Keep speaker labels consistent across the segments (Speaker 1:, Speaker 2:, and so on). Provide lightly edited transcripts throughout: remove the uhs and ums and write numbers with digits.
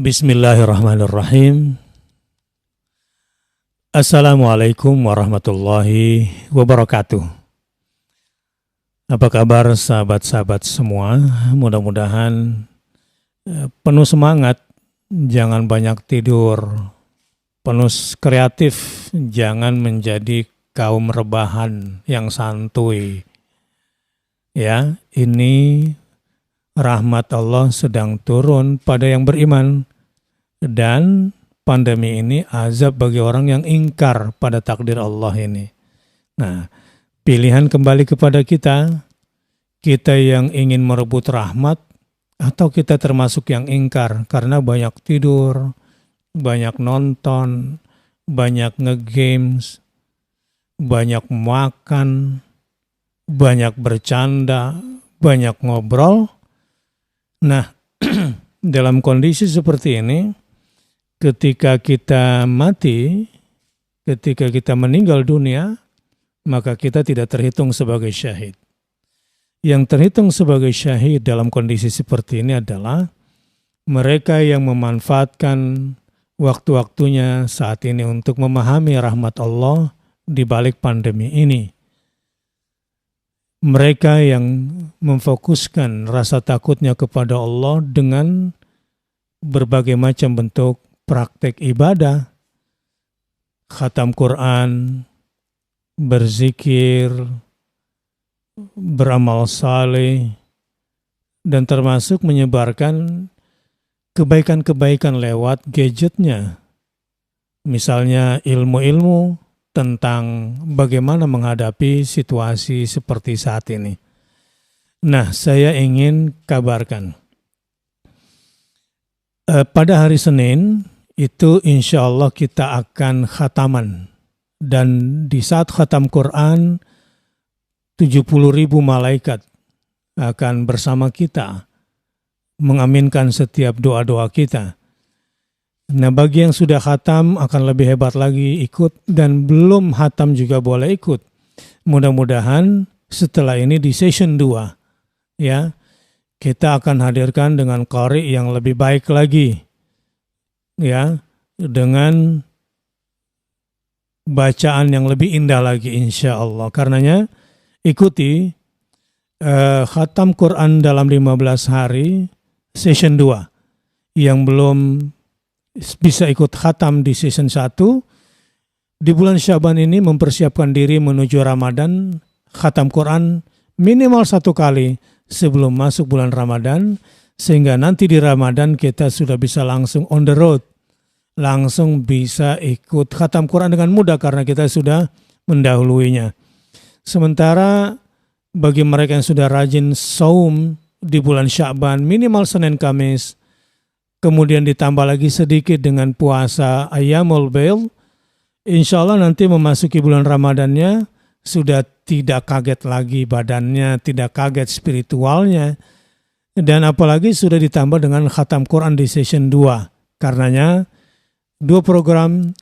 Speaker 1: Bismillahirrahmanirrahim. Assalamualaikum warahmatullahi wabarakatuh. Apa kabar sahabat-sahabat semua? Mudah-mudahan penuh semangat, jangan banyak tidur, penuh kreatif, jangan menjadi kaum rebahan yang santuy. Ya, ini rahmat Allah sedang turun pada yang beriman, dan pandemi ini azab bagi orang yang ingkar pada takdir Allah ini. Nah, pilihan kembali kepada kita yang ingin merebut rahmat atau kita termasuk yang ingkar karena banyak tidur, banyak nonton, banyak nge-games, banyak makan, banyak bercanda, banyak ngobrol. Nah, dalam kondisi seperti ini, ketika kita mati, ketika kita meninggal dunia, maka kita tidak terhitung sebagai syahid. Yang terhitung sebagai syahid dalam kondisi seperti ini adalah mereka yang memanfaatkan waktu-waktunya saat ini untuk memahami rahmat Allah di balik pandemi ini. Mereka yang memfokuskan rasa takutnya kepada Allah dengan berbagai macam bentuk praktek ibadah, khatam Quran, berzikir, beramal saleh, dan termasuk menyebarkan kebaikan-kebaikan lewat gadgetnya. Misalnya ilmu-ilmu tentang bagaimana menghadapi situasi seperti saat ini. Nah, saya ingin kabarkan. Pada hari Senin, itu insya Allah kita akan khataman. Dan di saat khatam Quran, 70.000 malaikat akan bersama kita, mengaminkan setiap doa-doa kita. Nah, bagi yang sudah khatam akan lebih hebat lagi ikut, dan belum khatam juga boleh ikut. Mudah-mudahan setelah ini di session 2, ya, kita akan hadirkan dengan qari yang lebih baik lagi, ya, dengan bacaan yang lebih indah lagi insya Allah. Karenanya ikuti khatam Quran dalam 15 hari session 2. Yang belum bisa ikut khatam di season 1, di bulan Syaban ini mempersiapkan diri menuju Ramadan, khatam Quran minimal 1 kali sebelum masuk bulan Ramadan, sehingga nanti di Ramadan kita sudah bisa langsung on the road, langsung bisa ikut khatam Quran dengan mudah karena kita sudah mendahuluinya. Sementara bagi mereka yang sudah rajin saum di bulan Syaban minimal Senin Kamis, kemudian ditambah lagi sedikit dengan puasa Ayyamul Bail, insya Allah nanti memasuki bulan Ramadannya sudah tidak kaget lagi badannya, tidak kaget spiritualnya, dan apalagi sudah ditambah dengan khatam Quran di session 2. Karenanya 2 program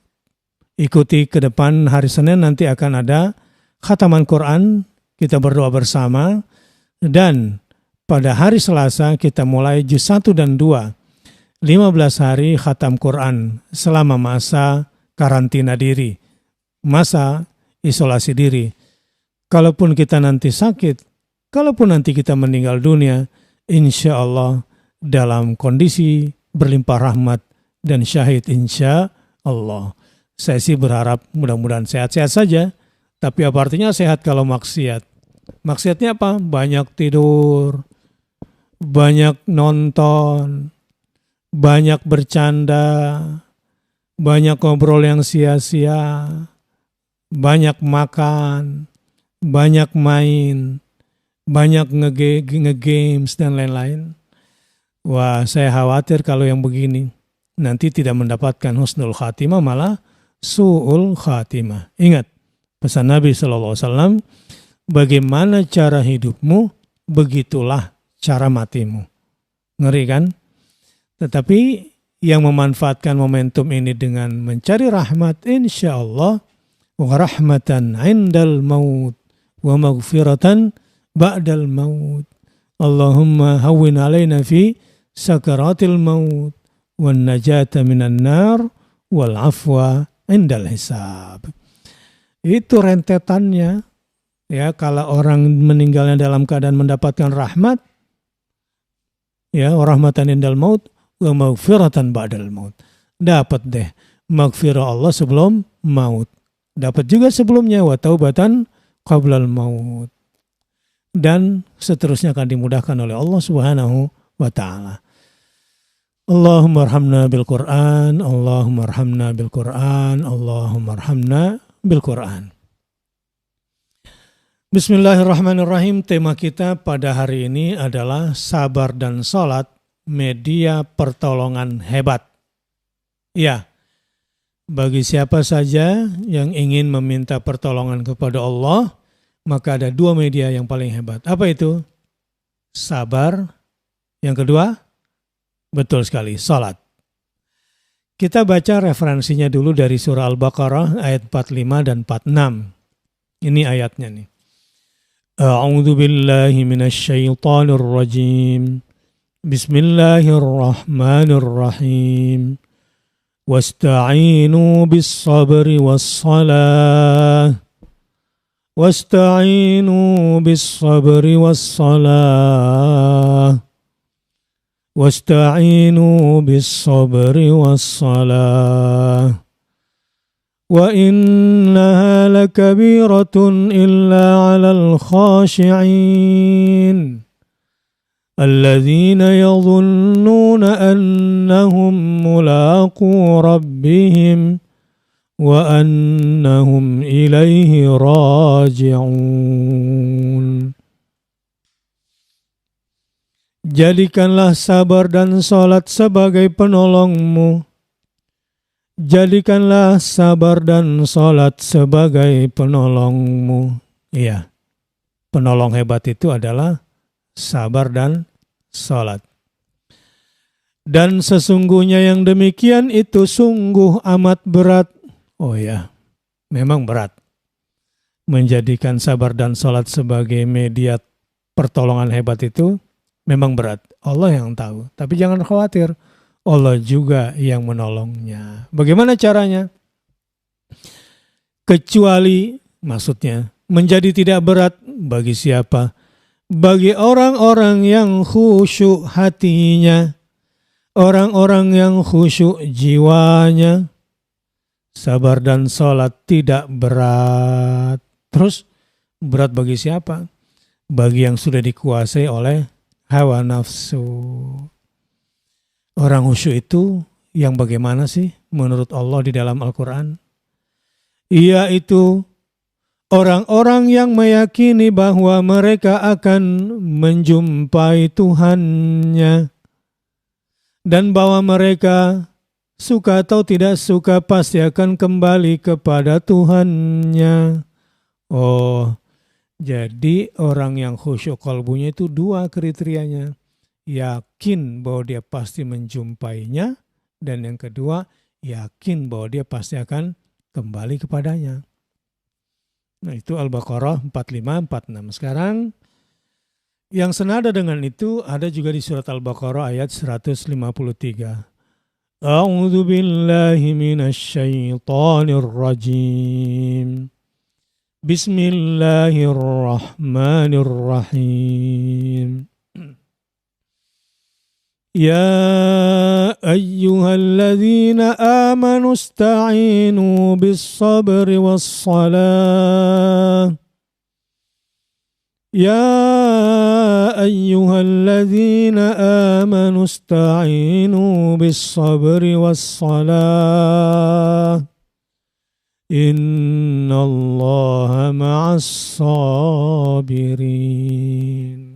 Speaker 1: ikuti ke depan. Hari Senin nanti akan ada khataman Quran, kita berdoa bersama, dan pada hari Selasa kita mulai juz 1 dan 2. 15 hari khatam Quran selama masa karantina diri, masa isolasi diri. Kalaupun kita nanti sakit, kalaupun nanti kita meninggal dunia, insya Allah dalam kondisi berlimpah rahmat dan syahid insya Allah. Saya sih berharap mudah-mudahan sehat-sehat saja, tapi apa artinya sehat kalau maksiat? Maksiatnya apa? Banyak tidur, banyak nonton, banyak bercanda, banyak ngobrol yang sia-sia, banyak makan, banyak main, banyak nge-games dan lain-lain. Wah, saya khawatir kalau yang begini nanti tidak mendapatkan husnul khatimah, malah su'ul khatimah. Ingat pesan Nabi SAW, bagaimana cara hidupmu, begitulah cara matimu. Ngeri kan? Tetapi yang memanfaatkan momentum ini dengan mencari rahmat, insya Allah, wa rahmatan indal maut, wa maghfiratan ba'dal maut. Allahumma hawwin alaina fi sakaratil maut, wan najata minan nar wal afwa indal hisab. Itu rentetannya. Ya, kalau orang meninggalnya dalam keadaan mendapatkan rahmat, ya, rahmatan indal maut wa maghfiratan ba'dal maut. Dapat deh maghfirah Allah sebelum maut. Dapat juga sebelumnya wa taubatan qablal maut. Dan seterusnya akan dimudahkan oleh Allah Subhanahu wa taala. Allahumma arhamna bil Qur'an, Allahumma arhamna bil Qur'an, Allahumma arhamna bil Qur'an. Bismillahirrahmanirrahim. Tema kita pada hari ini adalah sabar dan salat, media pertolongan hebat. Ya, bagi siapa saja yang ingin meminta pertolongan kepada Allah, maka ada dua media yang paling hebat. Apa itu? Sabar. Yang kedua, betul sekali, salat. Kita baca referensinya dulu dari surah Al-Baqarah ayat 45 dan 46. Ini ayatnya nih. A'udzu billahi minasy syaithanir rajim. Bismillahirrahmanirrahim. Wasta'inu bis-sabri was-salah. Wasta'inu bis-sabri was-salah. Wasta'inu bis-sabri was-salah. Wa innaha lakabiratun illa 'alal khashi'in alladzina yadhunnuna annahum mulaqu rabbihim wa annahum ilaihi raji'un. Jadikanlah sabar dan salat sebagai penolongmu. Jadikanlah sabar dan salat sebagai penolongmu. Iya, penolong hebat itu adalah sabar dan salat. Dan sesungguhnya yang demikian itu sungguh amat berat. Oh ya, memang berat. Menjadikan sabar dan salat sebagai media pertolongan hebat itu memang berat. Allah yang tahu. Tapi jangan khawatir. Allah juga yang menolongnya. Bagaimana caranya? Kecuali, maksudnya, menjadi tidak berat bagi siapa? Bagi orang-orang yang khusyuk hatinya, orang-orang yang khusyuk jiwanya, sabar dan salat tidak berat. Terus, berat bagi siapa? Bagi yang sudah dikuasai oleh hawa nafsu. Orang khusyuk itu yang bagaimana sih menurut Allah di dalam Al-Quran? Yaitu orang-orang yang meyakini bahwa mereka akan menjumpai Tuhannya dan bahwa mereka suka atau tidak suka pasti akan kembali kepada Tuhannya. Oh, jadi orang yang khusyuk kalbunya itu dua kriterianya. Yakin bahwa dia pasti menjumpainya, dan yang kedua, yakin bahwa dia pasti akan kembali kepadanya. Nah, itu Al-Baqarah 45-46. Sekarang yang senada dengan itu ada juga di surat Al-Baqarah ayat 153. A'udzu billahi minasy syaithanir rajim. Bismillahirrahmanirrahim. Ya ayyuhalladzina amanu ista'inu bis-sabri was-salah. Ya ayyuhalladzina amanu ista'inu bis-sabri was-salah. Innallaha ma'as-sabirin.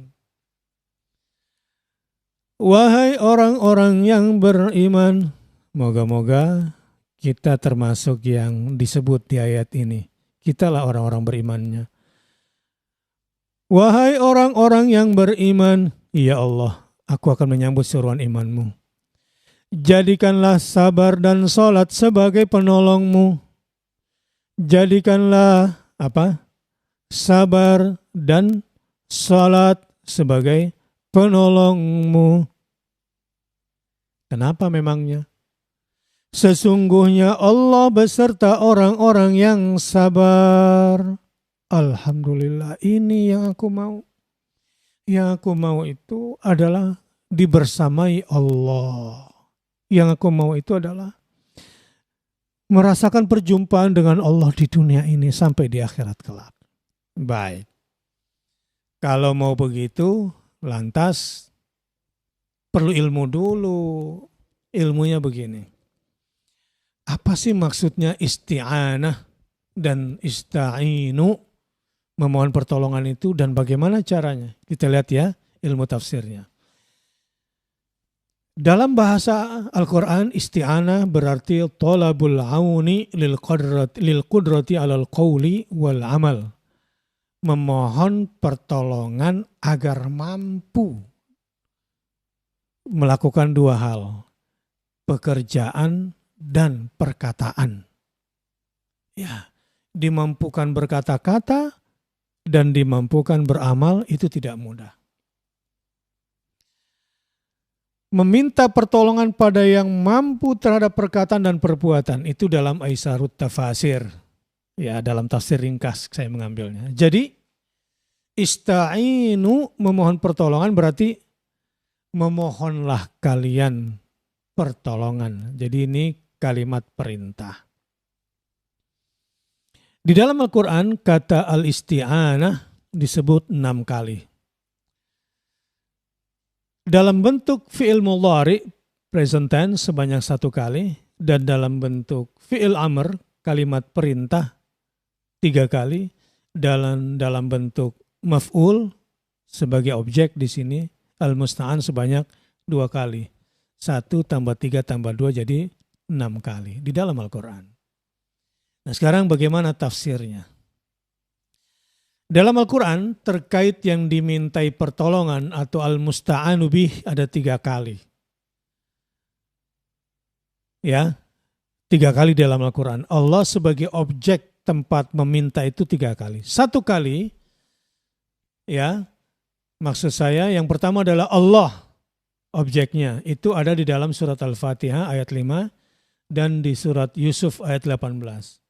Speaker 1: Wahai orang-orang yang beriman, moga-moga kita termasuk yang disebut di ayat ini. Kitalah orang-orang berimannya. Wahai orang-orang yang beriman, ya Allah, aku akan menyambut seruan imanmu. Jadikanlah sabar dan salat sebagai penolongmu. Jadikanlah sabar dan salat sebagai penolongmu. Kenapa memangnya? Sesungguhnya Allah beserta orang-orang yang sabar. Alhamdulillah, ini yang aku mau. Yang aku mau itu adalah dibersamai Allah. Yang aku mau itu adalah merasakan perjumpaan dengan Allah di dunia ini sampai di akhirat kelak. Baik. Kalau mau begitu, lantas perlu ilmu dulu. Ilmunya begini. Apa sih maksudnya isti'anah dan ista'inu, memohon pertolongan itu, dan bagaimana caranya? Kita lihat ya ilmu tafsirnya. Dalam bahasa Al-Quran, isti'anah berarti tolabul auni lil qudrati alal qawli wal amal. Memohon pertolongan agar mampu melakukan dua hal, pekerjaan dan perkataan. Ya, dimampukan berkata-kata dan dimampukan beramal itu tidak mudah. Meminta pertolongan pada yang mampu terhadap perkataan dan perbuatan itu dalam Aisarut Tafasir. Ya, dalam tafsir ringkas saya mengambilnya. Jadi ista'inu, memohon pertolongan, berarti memohonlah kalian pertolongan. Jadi ini kalimat perintah. Di dalam Al-Quran kata al-isti'anah disebut 6 kali. Dalam bentuk fi'il mudhari present tense sebanyak 1 kali, dan dalam bentuk fi'il amr kalimat perintah 3 kali, dalam bentuk maf'ul sebagai objek di sini al-musta'an sebanyak 2 kali. 1 tambah 3 tambah 2 jadi 6 kali di dalam Al-Quran. Nah, sekarang bagaimana tafsirnya? Dalam Al-Quran terkait yang dimintai pertolongan atau al-musta'anu bih ada 3 kali. Ya, 3 kali dalam Al-Quran. Allah sebagai objek tempat meminta itu 3 kali. 1 kali, ya, maksud saya yang pertama adalah Allah objeknya. Itu ada di dalam surat Al-Fatihah ayat 5 dan di surat Yusuf ayat 18.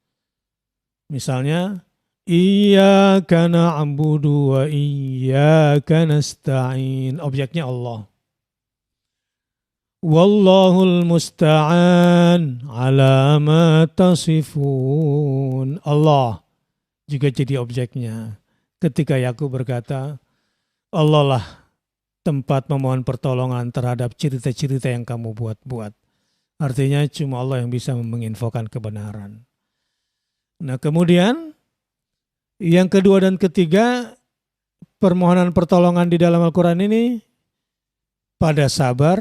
Speaker 1: Misalnya, Iyyaka na'budu wa iyyaka nasta'in. Objeknya Allah. Wallahul musta'an ala ma tasifun. Allah juga jadi objeknya. Ketika Yakub berkata, Allah lah tempat memohon pertolongan terhadap cerita-cerita yang kamu buat-buat. Artinya cuma Allah yang bisa menginfokan kebenaran. Nah, kemudian yang kedua dan ketiga, permohonan pertolongan di dalam Al-Quran ini pada sabar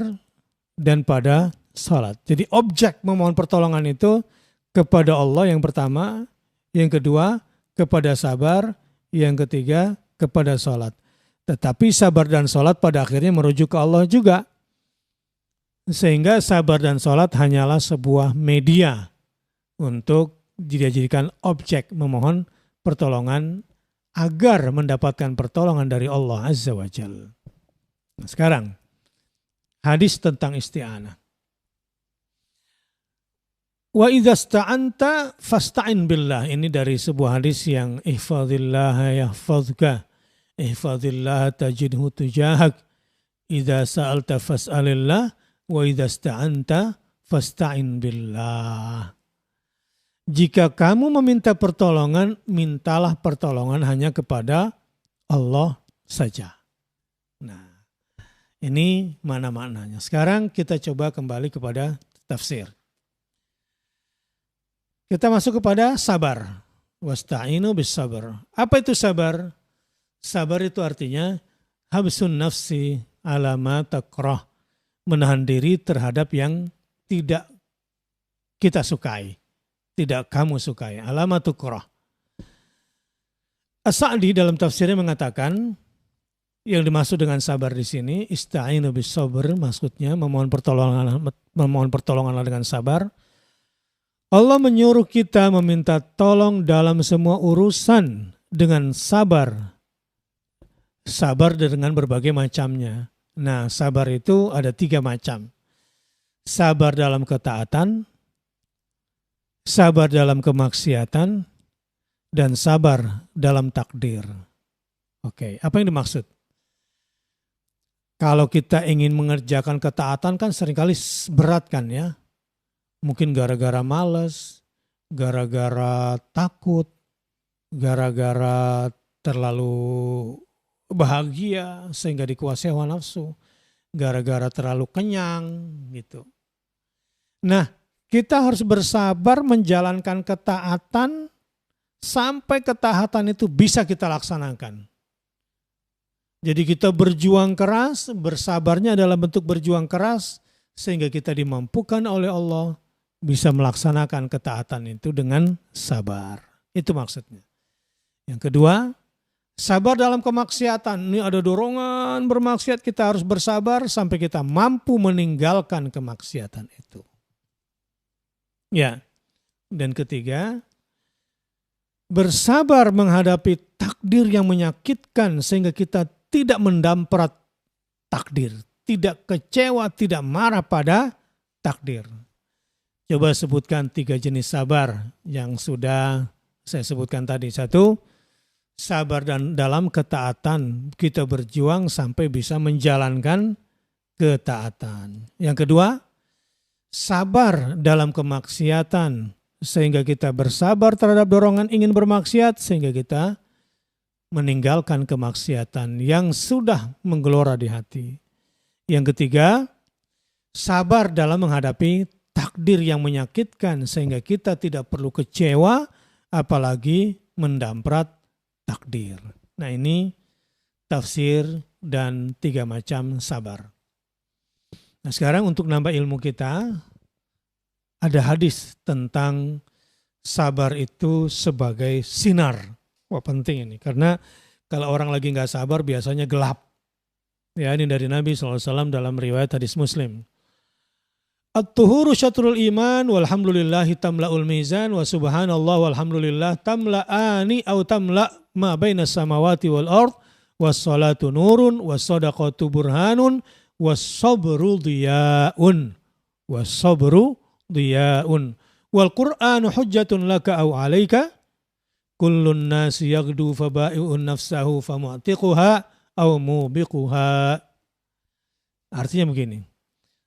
Speaker 1: dan pada salat. Jadi objek memohon pertolongan itu kepada Allah yang pertama, yang kedua kepada sabar, yang ketiga kepada salat. Tetapi sabar dan salat pada akhirnya merujuk ke Allah juga. Sehingga sabar dan salat hanyalah sebuah media untuk dijadikan objek memohon pertolongan agar mendapatkan pertolongan dari Allah Azza wa Jalla. Nah, sekarang hadis tentang isti'anah. Wa idza sta'anta fasta'in billah. Ini dari sebuah hadis yang ihfazillah yahfazka, ihfazillah tajidhu tujahak, idza sa'alta fas'alillah, wa idza sta'anta fasta'in billah. Jika kamu meminta pertolongan, mintalah pertolongan hanya kepada Allah saja. Nah, ini mana maknanya. Sekarang kita coba kembali kepada tafsir. Kita masuk kepada sabar. Wasta'inu bis sabar. Apa itu sabar? Sabar itu artinya habsun nafsi ala ma takrah. Menahan diri terhadap yang tidak kita sukai. Tidak kamu sukai. Alamatu kurah. As-Sa'di dalam tafsirnya mengatakan yang dimaksud dengan sabar di sini ista'inu bis sabr, maksudnya memohon pertolonganlah dengan sabar. Allah menyuruh kita meminta tolong dalam semua urusan dengan sabar. Sabar dengan berbagai macamnya. Nah, sabar itu ada 3 macam. sabar dalam ketaatan, sabar dalam kemaksiatan, dan sabar dalam takdir. Oke, apa yang dimaksud? Kalau kita ingin mengerjakan ketaatan kan seringkali berat kan ya. Mungkin gara-gara malas, gara-gara takut, gara-gara terlalu bahagia sehingga dikuasai hawa nafsu, gara-gara terlalu kenyang gitu. Nah, kita harus bersabar menjalankan ketaatan sampai ketaatan itu bisa kita laksanakan. Jadi kita berjuang keras, bersabarnya adalah bentuk berjuang keras sehingga kita dimampukan oleh Allah bisa melaksanakan ketaatan itu dengan sabar. Itu maksudnya. Yang kedua, sabar dalam kemaksiatan. Ini ada dorongan bermaksiat, kita harus bersabar sampai kita mampu meninggalkan kemaksiatan itu. Ya. Dan ketiga, bersabar menghadapi takdir yang menyakitkan sehingga kita tidak mendamprat takdir, tidak kecewa, tidak marah pada takdir. Coba sebutkan 3 jenis sabar yang sudah saya sebutkan tadi. 1, sabar dan dalam ketaatan, kita berjuang sampai bisa menjalankan ketaatan. Yang kedua, sabar dalam kemaksiatan, sehingga kita bersabar terhadap dorongan ingin bermaksiat, sehingga kita meninggalkan kemaksiatan yang sudah menggelora di hati. Yang ketiga, sabar dalam menghadapi takdir yang menyakitkan sehingga kita tidak perlu kecewa apalagi mendamprat takdir. Nah, ini tafsir dan 3 macam sabar. Nah, sekarang untuk nambah ilmu kita, ada hadis tentang sabar itu sebagai sinar. Wah, penting ini, karena kalau orang lagi nggak sabar biasanya gelap. Ya, ini dari Nabi SAW dalam riwayat hadis Muslim. At-tuhuru syatrul iman walhamdulillahi tamla'ul mizan wa subhanallah walhamdulillah tamla'ani au tamla' ma bainas samawati wal ard was salatu nurun was sadaqatu burhanun was sabru diyaun wal qur'anu hujjatun laka au alaika kullun nasi yagdu faba'i'un nafsahu famu'tiquha au mubiquha. Artinya begini,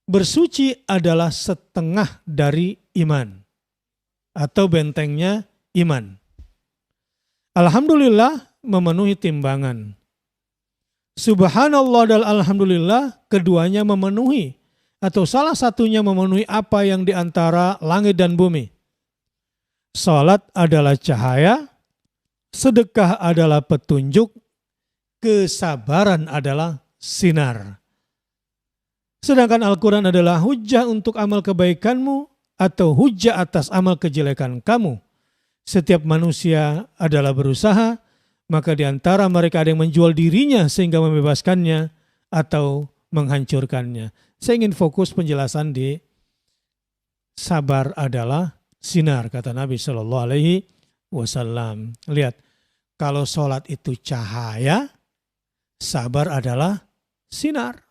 Speaker 1: bersuci adalah setengah dari iman atau bentengnya iman. Alhamdulillah memenuhi timbangan. Subhanallah dan alhamdulillah keduanya memenuhi atau salah satunya memenuhi apa yang diantara langit dan bumi. Salat adalah cahaya, sedekah adalah petunjuk, kesabaran adalah sinar. Sedangkan Al-Quran adalah hujjah untuk amal kebaikanmu atau hujjah atas amal kejelekan kamu. Setiap manusia adalah berusaha, maka di antara mereka ada yang menjual dirinya sehingga membebaskannya atau menghancurkannya. Saya ingin fokus penjelasan di sabar adalah sinar, kata Nabi SAW. Lihat, kalau sholat itu cahaya, sabar adalah sinar.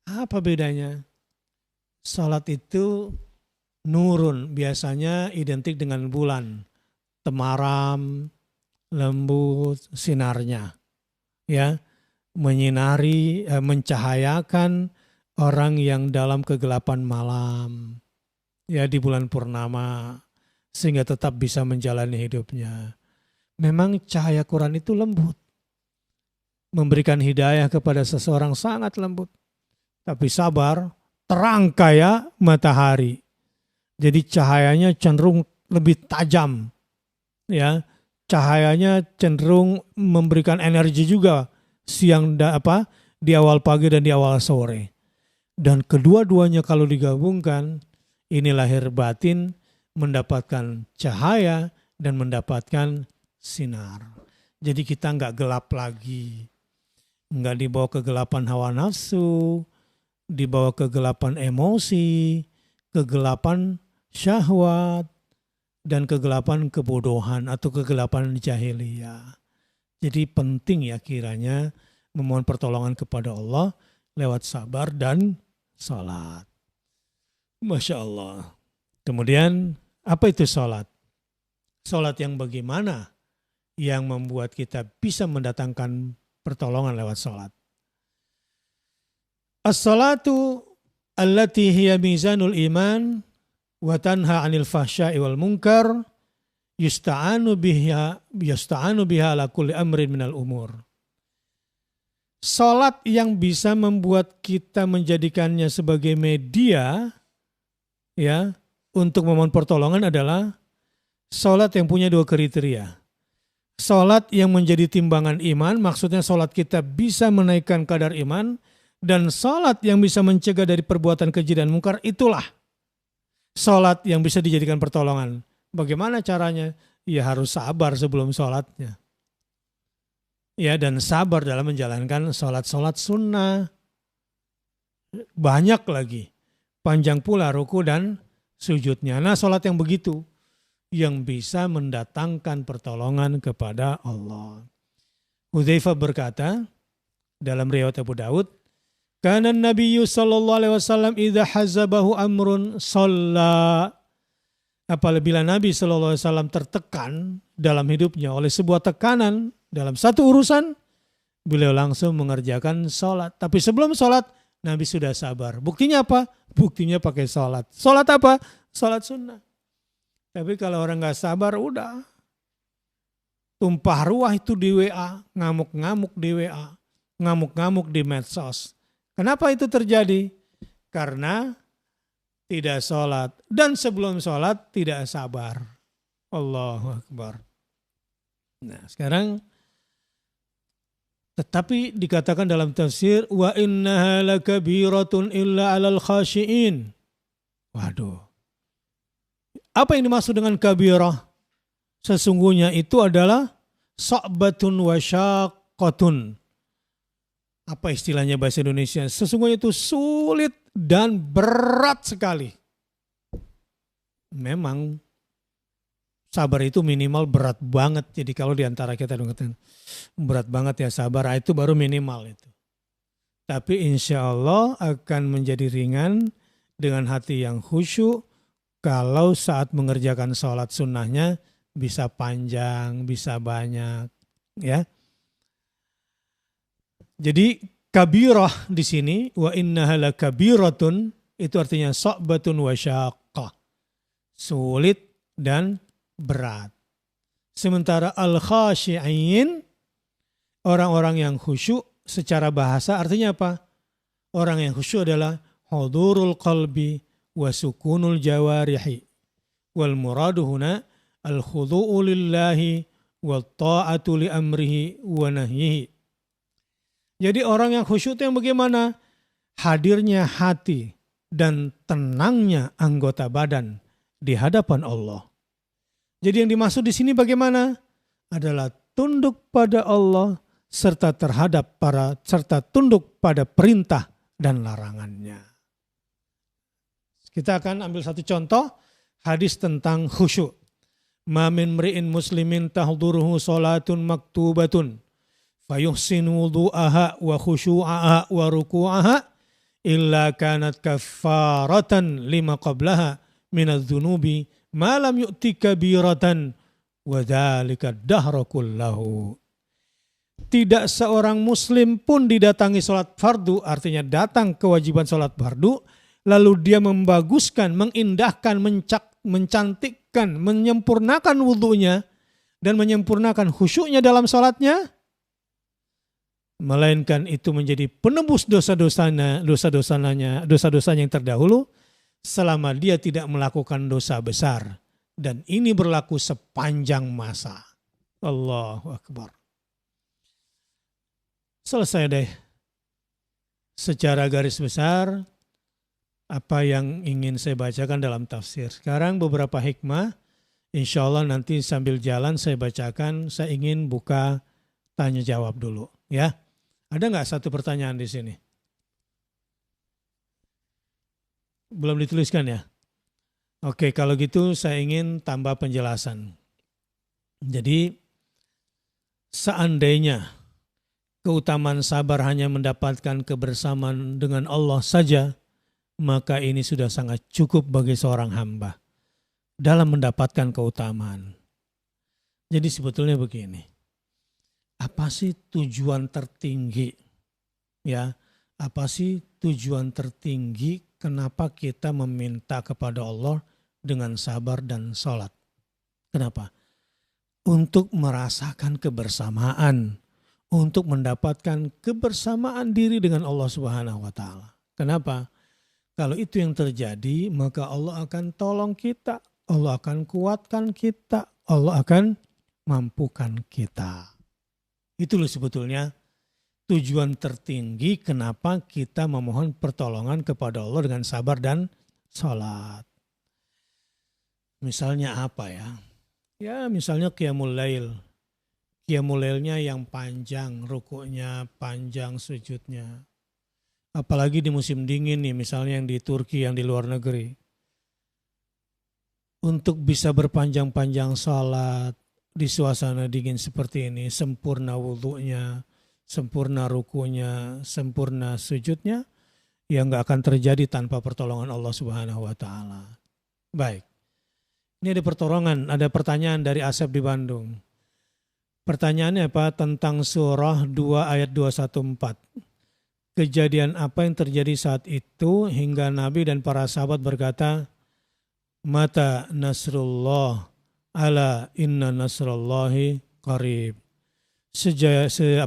Speaker 1: Apa bedanya? Salat itu nurun, biasanya identik dengan bulan, temaram, lembut sinarnya, ya, menyinari, mencahayakan orang yang dalam kegelapan malam, ya, di bulan purnama, sehingga tetap bisa menjalani hidupnya. Memang cahaya Quran itu lembut, memberikan hidayah kepada seseorang sangat lembut. Tapi sabar terang kayak matahari. Jadi cahayanya cenderung lebih tajam. Ya, cahayanya cenderung memberikan energi juga siang di awal pagi dan di awal sore. Dan kedua-duanya kalau digabungkan, ini lahir batin mendapatkan cahaya dan mendapatkan sinar. Jadi kita nggak gelap lagi. Nggak dibawa kegelapan hawa nafsu, dibawa kegelapan emosi, kegelapan syahwat, dan kegelapan kebodohan atau kegelapan jahiliyah. Jadi penting ya kiranya memohon pertolongan kepada Allah lewat sabar dan salat. Masya Allah. Kemudian apa itu sholat? Sholat yang bagaimana yang membuat kita bisa mendatangkan pertolongan lewat sholat? As-salatu allati hiya mizanul iman wa tanha 'anil fahsya'i wal munkar yusta'anu biha ala kulli amrin minal umur. Salat yang bisa membuat kita menjadikannya sebagai media ya untuk memohon pertolongan adalah salat yang punya dua kriteria. Salat yang menjadi timbangan iman, maksudnya salat kita bisa menaikkan kadar iman, dan salat yang bisa mencegah dari perbuatan keji dan mungkar, itulah salat yang bisa dijadikan pertolongan. Bagaimana caranya? Ya harus sabar sebelum salatnya. Ya, dan sabar dalam menjalankan salat-salat sunnah. Banyak lagi. Panjang pula ruku dan sujudnya. Nah, salat yang begitu yang bisa mendatangkan pertolongan kepada Allah. Hudzaifah berkata dalam riwayat Abu Daud, kana Nabiyyu sallallahu alaihi wasallam idza hazabahu amrun shalla. Apabila Nabi sallallahu alaihi wasallam tertekan dalam hidupnya oleh sebuah tekanan dalam satu urusan, beliau langsung mengerjakan sholat. Tapi sebelum sholat, Nabi sudah sabar. Buktinya apa? Buktinya pakai sholat. Sholat apa? Sholat sunnah. Tapi kalau orang gak sabar, udah. Tumpah ruah itu di WA, ngamuk-ngamuk di WA, ngamuk-ngamuk di medsos. Kenapa itu terjadi? Karena tidak sholat. Dan sebelum sholat tidak sabar. Allahu Akbar. Nah, sekarang tetapi dikatakan dalam tafsir wa innaha lakabiratun illa 'alal khashiin. Waduh. Apa yang dimaksud dengan kabirah? Sesungguhnya itu adalah sa'batun wa syaqqatun. Apa istilahnya bahasa Indonesia? Sesungguhnya itu sulit dan berat sekali. Memang sabar itu minimal berat banget. Jadi kalau diantara kita mengatakan berat banget ya sabar, itu baru minimal itu. Tapi insya Allah akan menjadi ringan dengan hati yang khusyuk kalau saat mengerjakan sholat sunnahnya bisa panjang, bisa banyak. Ya. Jadi kabirah di sini wa innaha lakabiratun itu artinya sa'batun wa syaqqah. Sulit dan berat. Sementara al-khashi'in, orang-orang yang khusyuk secara bahasa artinya apa? Orang yang khusyuk adalah hudurul qalbi wa sukunul jawarihi. Wal muradu huna al-khudu'u lillahi wa ta'atu li amrihi wa nahyihi. Jadi orang yang khusyuk itu yang bagaimana? Hadirnya hati dan tenangnya anggota badan di hadapan Allah. Jadi yang dimaksud di sini bagaimana? Adalah tunduk pada Allah serta tunduk pada perintah dan larangannya. Kita akan ambil satu contoh hadis tentang khusyuk. Ma min mri'in muslimin tahduruhu salatun maktubatun fayuhsinu wudu'aha wa khusyu'aha wa ruku'aha illa kanat kaffaratan lima qablaha minadz-dzunubi ma lam yu'ti kabiratan wa dzalika dahra kullahu. Tidak seorang muslim pun didatangi sholat fardu, artinya datang kewajiban sholat fardu, lalu dia membaguskan, mengindahkan, mencantikkan, menyempurnakan wudhunya dan menyempurnakan khusyuknya dalam sholatnya, melainkan itu menjadi penebus dosa-dosanya yang terdahulu, selama dia tidak melakukan dosa besar. Dan ini berlaku sepanjang masa. Allahu Akbar. Selesai deh. Secara garis besar, apa yang ingin saya bacakan dalam tafsir. Sekarang beberapa hikmah, insya Allah nanti sambil jalan saya bacakan, saya ingin buka tanya jawab dulu. Ya, ada nggak satu pertanyaan di sini? Belum dituliskan ya? Oke, kalau gitu saya ingin tambah penjelasan. Jadi, seandainya keutamaan sabar hanya mendapatkan kebersamaan dengan Allah saja, maka ini sudah sangat cukup bagi seorang hamba dalam mendapatkan keutamaan. Jadi sebetulnya begini, apa sih tujuan tertinggi? Ya, apa sih tujuan tertinggi kenapa kita meminta kepada Allah dengan sabar dan sholat? Kenapa? Untuk merasakan kebersamaan, untuk mendapatkan kebersamaan diri dengan Allah Subhanahu wa Ta'ala. Kenapa? Kalau itu yang terjadi, maka Allah akan tolong kita, Allah akan kuatkan kita, Allah akan mampukan kita. Itu loh sebetulnya tujuan tertinggi kenapa kita memohon pertolongan kepada Allah dengan sabar dan sholat. Misalnya apa ya? Ya misalnya qiyamul lail. Qiyamul lailnya yang panjang, rukuknya panjang, sujudnya. Apalagi di musim dingin nih, misalnya yang di Turki, yang di luar negeri. Untuk bisa berpanjang-panjang sholat di suasana dingin seperti ini, sempurna wudhunya, sempurna rukunya, sempurna sujudnya, ya nggak akan terjadi tanpa pertolongan Allah Subhanahu wa Ta'ala. Baik, ini ada pertanyaan dari Asep di Bandung. Pertanyaannya apa? Tentang surah 2 ayat 214. Kejadian apa yang terjadi saat itu hingga Nabi dan para sahabat berkata, Mata nasrullah ala inna nasrullahi qarib. Sedahsyat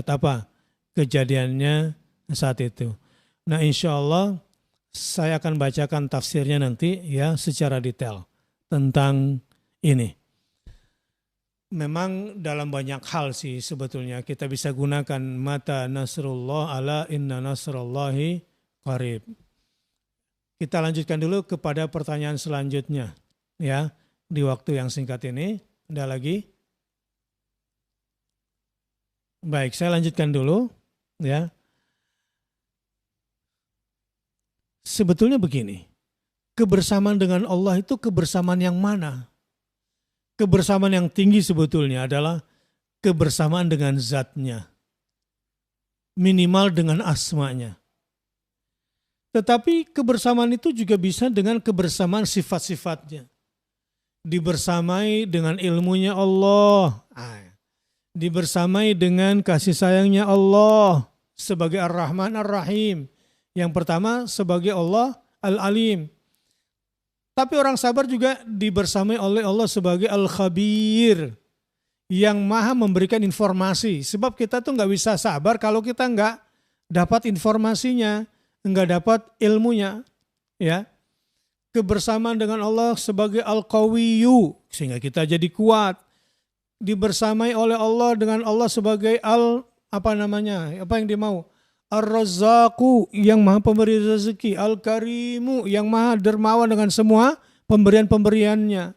Speaker 1: apa kejadiannya saat itu. Nah insya Allah saya akan bacakan tafsirnya nanti ya secara detail tentang ini. Memang dalam banyak hal sih sebetulnya kita bisa gunakan mata nasrullah ala inna nasrullahi qarib. Kita lanjutkan dulu kepada pertanyaan selanjutnya ya di waktu yang singkat ini. Ada lagi? Baik, saya lanjutkan dulu ya. Sebetulnya begini, kebersamaan dengan Allah itu kebersamaan yang mana? Kebersamaan yang tinggi sebetulnya adalah kebersamaan dengan zatnya. Minimal dengan asmanya. Tetapi kebersamaan itu juga bisa dengan kebersamaan sifat-sifatnya. Dibersamai dengan ilmunya Allah. Dibersamai dengan kasih sayangnya Allah sebagai Ar-Rahman Ar-Rahim. Yang pertama sebagai Allah Al-Alim. Tapi orang sabar juga dibersamai oleh Allah sebagai Al-Khabir yang maha memberikan informasi. Sebab kita tuh nggak bisa sabar kalau kita nggak dapat informasinya, nggak dapat ilmunya. Ya, kebersamaan dengan Allah sebagai Al-Qawiyyu sehingga kita jadi kuat. Dibersamai oleh Allah dengan Allah sebagai apa yang dia mau? Ar-Razzaqu yang maha pemberi rezeki, Al-Karimu yang maha dermawan dengan semua pemberian-pemberiannya.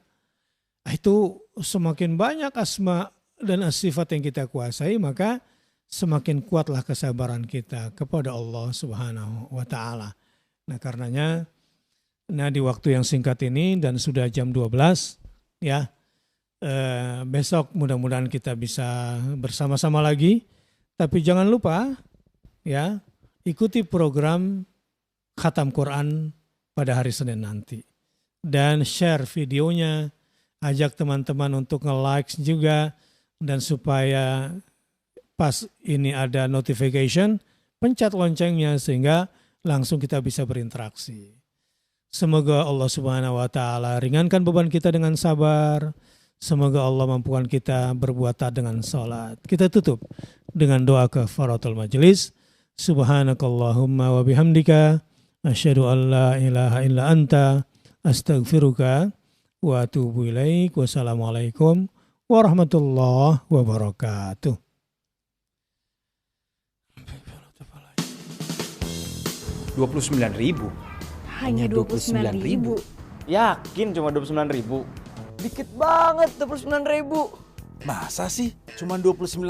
Speaker 1: Itu semakin banyak asma dan sifat yang kita kuasai, maka semakin kuatlah kesabaran kita kepada Allah Subhanahu wa Ta'ala. Nah karenanya, di waktu yang singkat ini dan sudah jam 12 ya, besok mudah-mudahan kita bisa bersama-sama lagi. Tapi jangan lupa ya, ikuti program Khatam Quran pada hari Senin nanti. Dan share videonya, ajak teman-teman untuk nge-like juga. Dan supaya pas ini ada notification, pencet loncengnya sehingga langsung kita bisa berinteraksi. Semoga Allah Subhanahu wa Ta'ala ringankan beban kita dengan sabar. Semoga Allah mampukan kita berbuat taat dengan salat. Kita tutup dengan doa kafaratul majelis. Subhanakallahumma wa bihamdika asyhadu an la ilaha illa anta astaghfiruka wa atubu ilaik. Wassalamualaikum warahmatullahi wabarakatuh.
Speaker 2: 29.000.
Speaker 3: Hanya 29.000.
Speaker 2: Yakin cuma 29.000?
Speaker 3: Dikit banget 29.000.
Speaker 4: Masa sih cuma 29.000?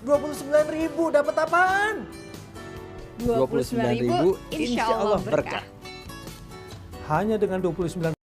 Speaker 3: 29.000 dapat apaan?
Speaker 4: 29.000
Speaker 3: insya Allah berkah.
Speaker 1: Hanya dengan 29.000